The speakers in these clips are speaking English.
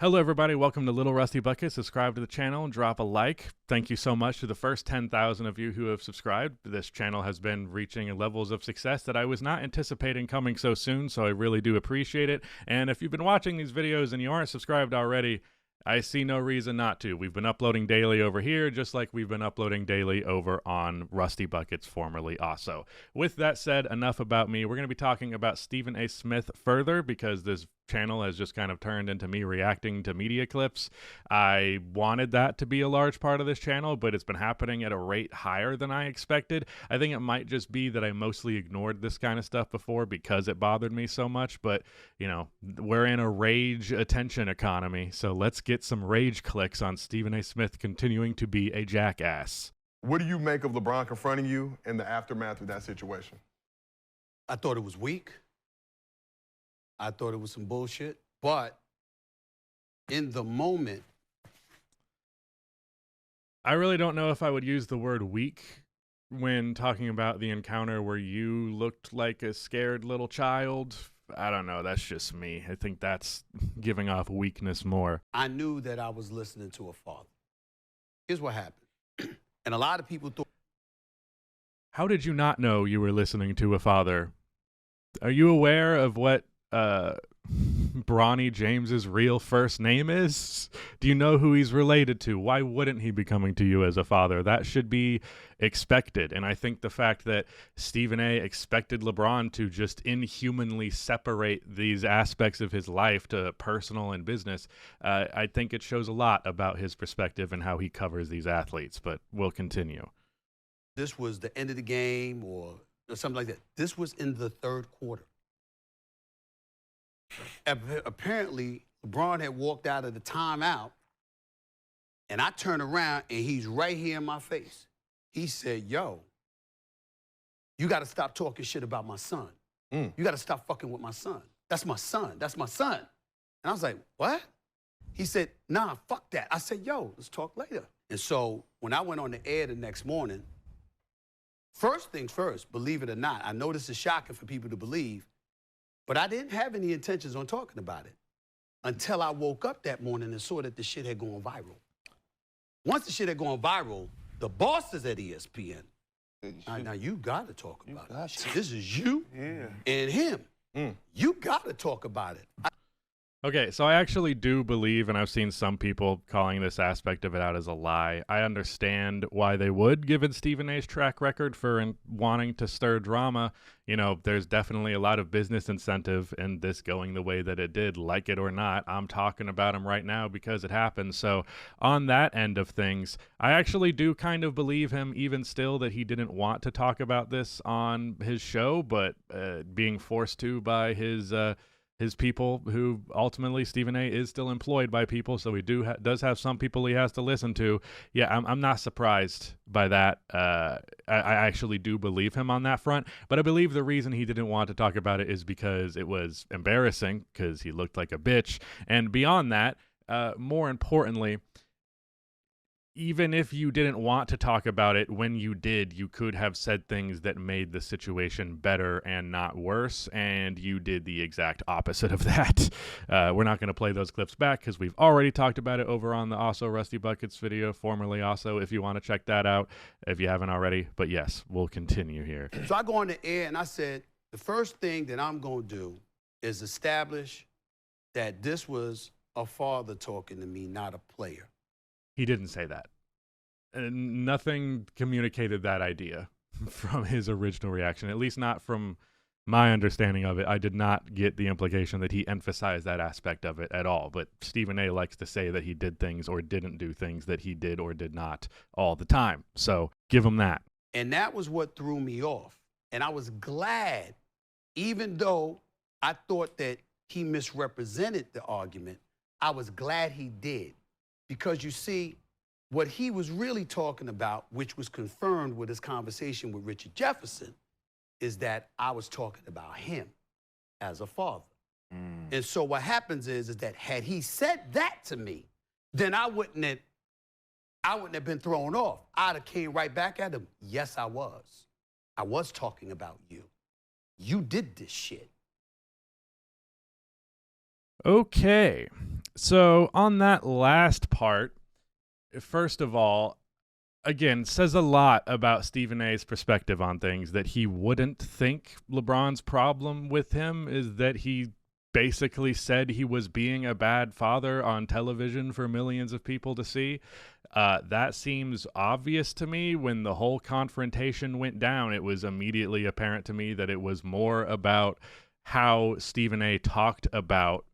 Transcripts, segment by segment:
Hello everybody, welcome to Little Rusty Bucket. Subscribe to the channel and drop a like. Thank you so much to the first 10,000 of you who have subscribed. This channel has been reaching levels of success that I was not anticipating coming so soon, so I really do appreciate it. And if you've been watching these videos and you aren't subscribed already, I see no reason not to. We've been uploading daily over here, just like we've been uploading daily over on Rusty Buckets, formerly also. With that said, enough about me. We're going to be talking about Stephen A. Smith further because this channel has just kind of turned into me reacting to media clips. I wanted that to be a large part of this channel, but it's been happening at a rate higher than I expected. I think it might just be that I mostly ignored this kind of stuff before because it bothered me so much, but you know, we're in a rage attention economy, so let's get some rage clicks on Stephen A. Smith continuing to be a jackass. What do you make of LeBron confronting you in the aftermath of that situation? I thought it was weak. I thought it was some bullshit. But in the moment, I really don't know if I would use the word weak when talking about the encounter where you looked like a scared little child. I don't know. That's just me. I think that's giving off weakness more. I knew that I was listening to a father. Here's what happened. And a lot of people thought. How did you not know you were listening to a father? Are you aware of what Bronny James's real first name is? Do you know who he's related to? Why wouldn't he be coming to you as a father? That should be expected. And I think the fact that Stephen A. expected LeBron to just inhumanly separate these aspects of his life to personal and business, I think it shows a lot about his perspective and how he covers these athletes. But we'll continue. This was the end of the game or something like that. This was in the third quarter. Apparently, LeBron had walked out of the timeout, and I turned around, and he's right here in my face. He said, yo, you got to stop talking shit about my son. You got to stop fucking with my son. That's my son. That's my son. And I was like, what? He said, nah, fuck that. I said, yo, let's talk later. And so when I went on the air the next morning, first things first, believe it or not, I know this is shocking for people to believe, but I didn't have any intentions on talking about it until I woke up that morning and saw that the shit had gone viral. Once the shit had gone viral, the bosses at ESPN, now you got to talk about it. This is you and him. You got to talk about it. Okay, so I actually do believe, and I've seen some people calling this aspect of it out as a lie. I understand why they would, given Stephen A's track record for wanting to stir drama. You know, there's definitely a lot of business incentive in this going the way that it did, like it or not. I'm talking about him right now because it happened. So on that end of things, I actually do kind of believe him even still that he didn't want to talk about this on his show, but being forced to by his people, who ultimately Stephen A. is still employed by people, so he does have some people he has to listen to. Yeah, I'm not surprised by that. I actually do believe him on that front, but I believe the reason he didn't want to talk about it is because it was embarrassing, because he looked like a bitch. And beyond that, more importantly, even if you didn't want to talk about it, when you did, you could have said things that made the situation better and not worse, and you did the exact opposite of that. We're not going to play those clips back because we've already talked about it over on the Also Rusty Buckets video, formerly Also, if you want to check that out, if you haven't already. But yes, we'll continue here. So I go on the air and I said, the first thing that I'm going to do is establish that this was a father talking to me, not a player. He didn't say that. Nothing communicated that idea from his original reaction, at least not from my understanding of it. I did not get the implication that he emphasized that aspect of it at all. But Stephen A. likes to say that he did things or didn't do things that he did or did not all the time. So give him that. And that was what threw me off. And I was glad, even though I thought that he misrepresented the argument, I was glad he did. Because you see, what he was really talking about, which was confirmed with his conversation with Richard Jefferson, is that I was talking about him as a father. And so what happens is that had he said that to me, then I wouldn't have been thrown off. I'd have came right back at him. Yes, I was. I was talking about you. You did this shit. Okay. So on that last part, first of all, again, says a lot about Stephen A's perspective on things that he wouldn't think LeBron's problem with him is that he basically said he was being a bad father on television for millions of people to see. That seems obvious to me. When the whole confrontation went down, it was immediately apparent to me that it was more about how Stephen A talked about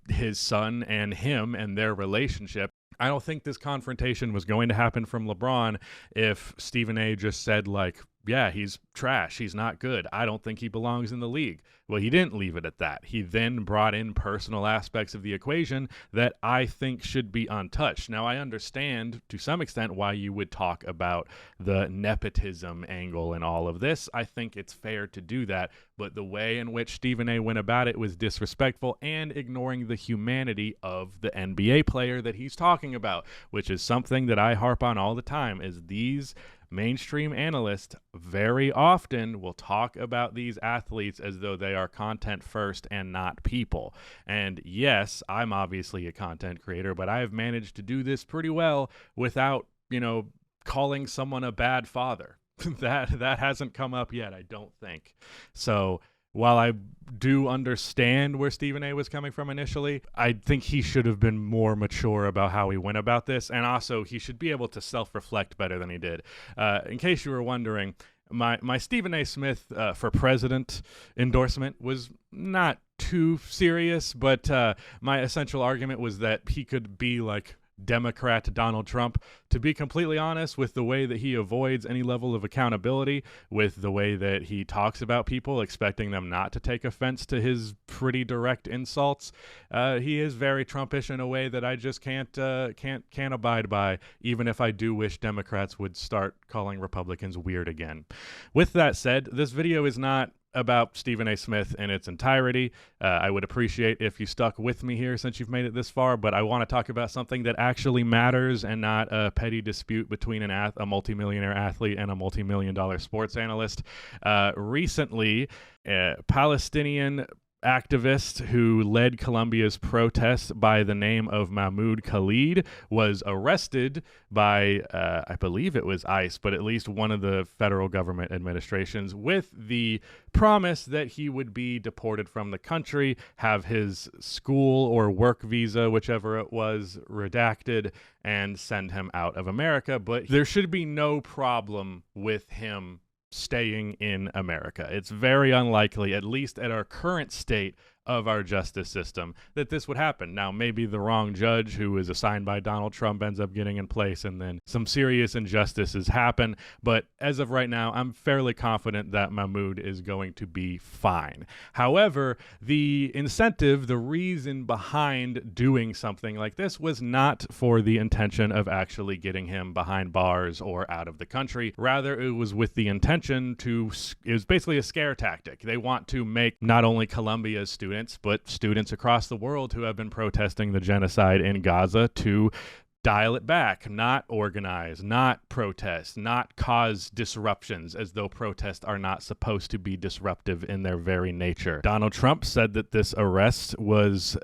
his son and him and their relationship. I don't think this confrontation was going to happen from LeBron if Stephen A just said, like, yeah, he's trash, he's not good, I don't think he belongs in the league. Well, he didn't leave it at that. He then brought in personal aspects of the equation that I think should be untouched. Now, I understand to some extent why you would talk about the nepotism angle and all of this. I think it's fair to do that, but the way in which Stephen A went about it was disrespectful and ignoring the humanity of the NBA player that he's talking about, which is something that I harp on all the time, is these mainstream analysts very often will talk about these athletes as though they are content first and not people. And yes, I'm obviously a content creator, but I have managed to do this pretty well without, calling someone a bad father. that hasn't come up yet, I don't think. So while I do understand where Stephen A was coming from initially, I think he should have been more mature about how he went about this, and also he should be able to self-reflect better than he did. In case you were wondering, my Stephen A. Smith for president endorsement was not too serious, but my essential argument was that he could be like Democrat Donald Trump. To be completely honest, with the way that he avoids any level of accountability, with the way that he talks about people, expecting them not to take offense to his pretty direct insults, he is very Trumpish in a way that I just can't abide by, even if I do wish Democrats would start calling Republicans weird again. With that said, this video is not about Stephen A. Smith in its entirety. I would appreciate if you stuck with me here since you've made it this far, but I want to talk about something that actually matters and not a petty dispute between a multimillionaire athlete and a multimillion-dollar sports analyst. Recently, a Palestinian activist who led Colombia's protests by the name of Mahmoud Khalid was arrested by, I believe it was ICE, but at least one of the federal government administrations, with the promise that he would be deported from the country, have his school or work visa, whichever it was, redacted, and send him out of America. But there should be no problem with him staying in America. It's very unlikely, at least at our current state of our justice system, that this would happen. Now, maybe the wrong judge who is assigned by Donald Trump ends up getting in place and then some serious injustices happen. But as of right now, I'm fairly confident that Mahmoud is going to be fine. However, the incentive, the reason behind doing something like this was not for the intention of actually getting him behind bars or out of the country. Rather, it was with the intention it was basically a scare tactic. They want to make not only Colombia's students, but students across the world who have been protesting the genocide in Gaza to dial it back, not organize, not protest, not cause disruptions, as though protests are not supposed to be disruptive in their very nature. Donald Trump said that this arrest was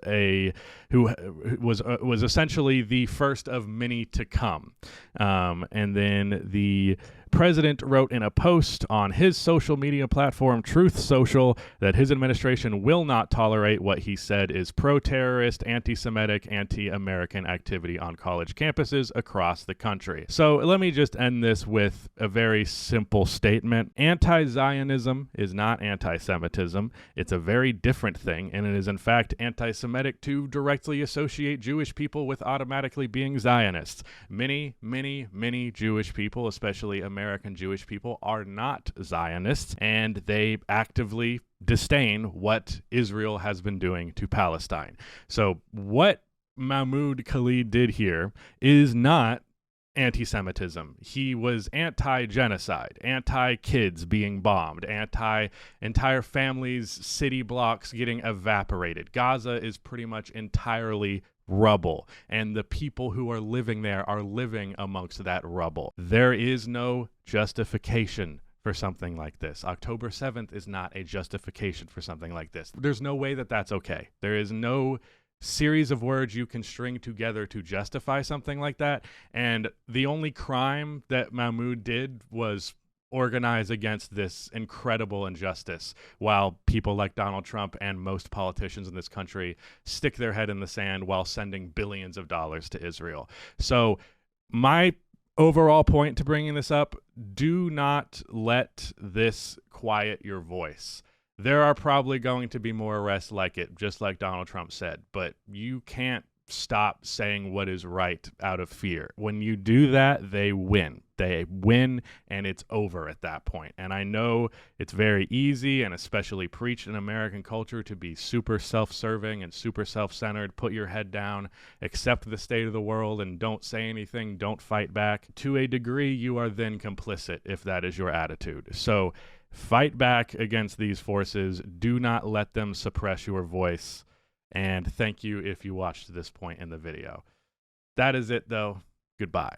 essentially the first of many to come. And then the president wrote in a post on his social media platform, Truth Social, that his administration will not tolerate what he said is pro-terrorist, anti-Semitic, anti-American activity on college campuses across the country. So let me just end this with a very simple statement. Anti-Zionism is not anti-Semitism. It's a very different thing, and it is in fact anti-Semitic to directly associate Jewish people with automatically being Zionists. Many, many, many Jewish people, especially American Jewish people, are not Zionists, and they actively disdain what Israel has been doing to Palestine. So what Mahmoud Khalid did here is not anti-Semitism. He was anti-genocide, anti-kids being bombed, anti-entire families, city blocks getting evaporated. Gaza is pretty much entirely rubble, and the people who are living there are living amongst that rubble. There is no justification for something like this. October 7th is not a justification for something like this. There's no way that that's okay. There is no series of words you can string together to justify something like that. And the only crime that Mahmoud did was organize against this incredible injustice, while people like Donald Trump and most politicians in this country stick their head in the sand while sending billions of dollars to Israel. So my overall point to bringing this up, do not let this quiet your voice. There are probably going to be more arrests like it, just like Donald Trump said, but you can't stop saying what is right out of fear. When you do that, they win. They win, and it's over at that point. And I know it's very easy, and especially preached in American culture, to be super self-serving and super self-centered. Put your head down, accept the state of the world, and don't say anything, don't fight back. To a degree, you are then complicit if that is your attitude. So fight back against these forces. Do not let them suppress your voice. And thank you if you watched to this point in the video. That is it, though. Goodbye.